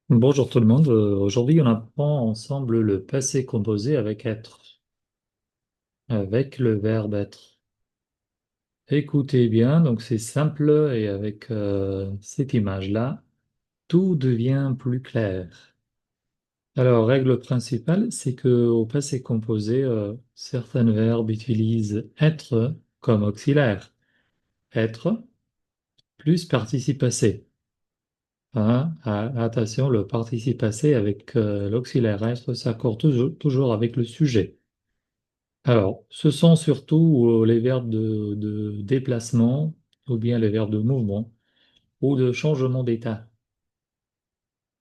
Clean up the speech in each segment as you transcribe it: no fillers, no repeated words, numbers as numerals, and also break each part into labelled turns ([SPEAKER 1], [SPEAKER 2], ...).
[SPEAKER 1] Bonjour tout le monde. Aujourd'hui, on apprend ensemble le passé composé avec être, avec le verbe être. Écoutez bien, donc c'est simple et avec cette image-là, tout devient plus clair. Alors, règle principale, c'est que au passé composé, certains verbes utilisent être comme auxiliaire. Être plus participe passé. Hein, attention, le participe passé avec l'auxiliaire être s'accorde toujours avec le sujet. Alors, ce sont surtout les verbes de déplacement ou bien les verbes de mouvement ou de changement d'état.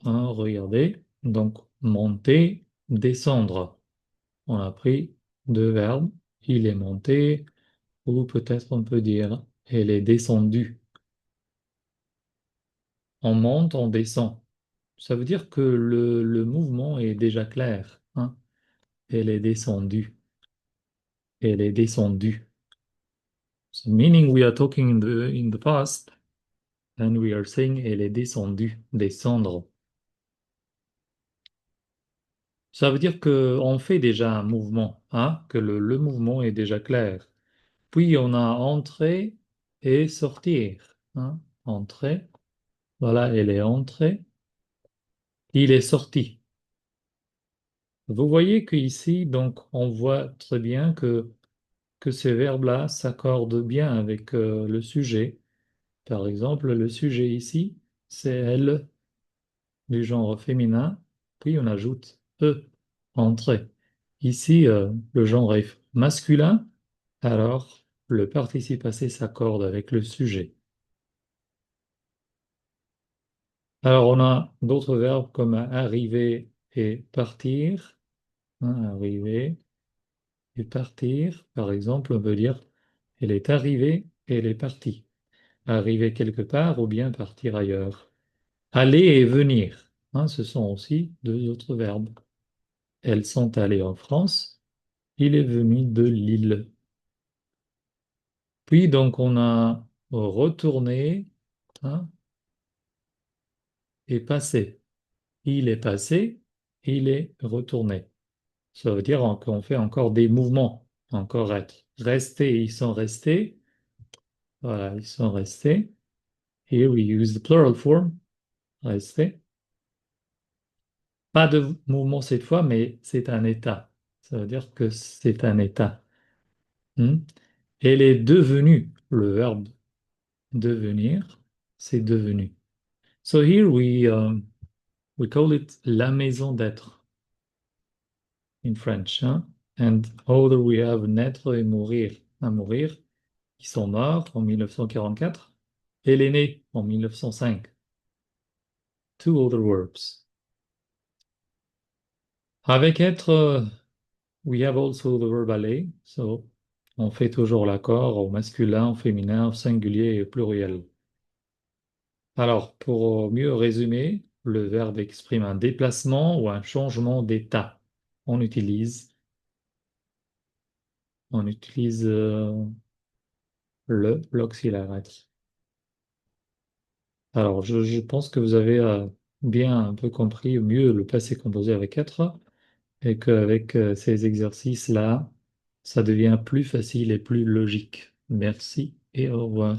[SPEAKER 1] Hein, regardez, donc monter, descendre. On a pris deux verbes. Il est monté ou peut-être on peut dire elle est descendue. On monte, on descend. Ça veut dire que le mouvement est déjà clair. Hein. Elle est descendue. Elle est descendue. So meaning we are talking in the past. And we are saying elle est descendue, descendre. Ça veut dire qu'on fait déjà un mouvement, hein, que le mouvement est déjà clair. Puis on a entrer et sortir. Hein. Entrer, voilà, elle est entrée, il est sorti. Vous voyez qu'ici, donc, on voit très bien que ces verbes-là s'accordent bien avec le sujet. Par exemple, le sujet ici, c'est elle du genre féminin, puis on ajoute e, entrée. Ici, le genre est masculin, alors le participe passé s'accorde avec le sujet. Alors on a d'autres verbes comme arriver et partir. Hein, arriver et partir. Par exemple, on peut dire elle est arrivée et elle est partie. Arriver quelque part ou bien partir ailleurs. Aller et venir. Hein, ce sont aussi deux autres verbes. Elles sont allées en France. Il est venu de Lille. Puis donc on a retourné, hein, et passé. Il est passé, il est retourné. Ça veut dire qu'on fait encore des mouvements, encore être. Rester, ils sont restés. Voilà, ils sont restés. Here we use the plural form, rester. Pas de mouvement cette fois, mais c'est un état. Ça veut dire que c'est un état. Hmm. Elle est devenue, le verbe devenir, c'est devenu. So here we call it la maison d'être in French. Hein? And other we have naître et mourir. À mourir, ils sont morts en 1944. Elle est née en 1905. Two other verbs. Avec être, we have also the verb aller. So on fait toujours l'accord au masculin, au féminin, au singulier et au pluriel. Alors, pour mieux résumer, le verbe exprime un déplacement ou un changement d'état. On utilise, on utilise l'auxiliaire être. Alors, je pense que vous avez bien un peu compris mieux le passé composé avec être et qu'avec ces exercices-là, ça devient plus facile et plus logique. Merci et au revoir.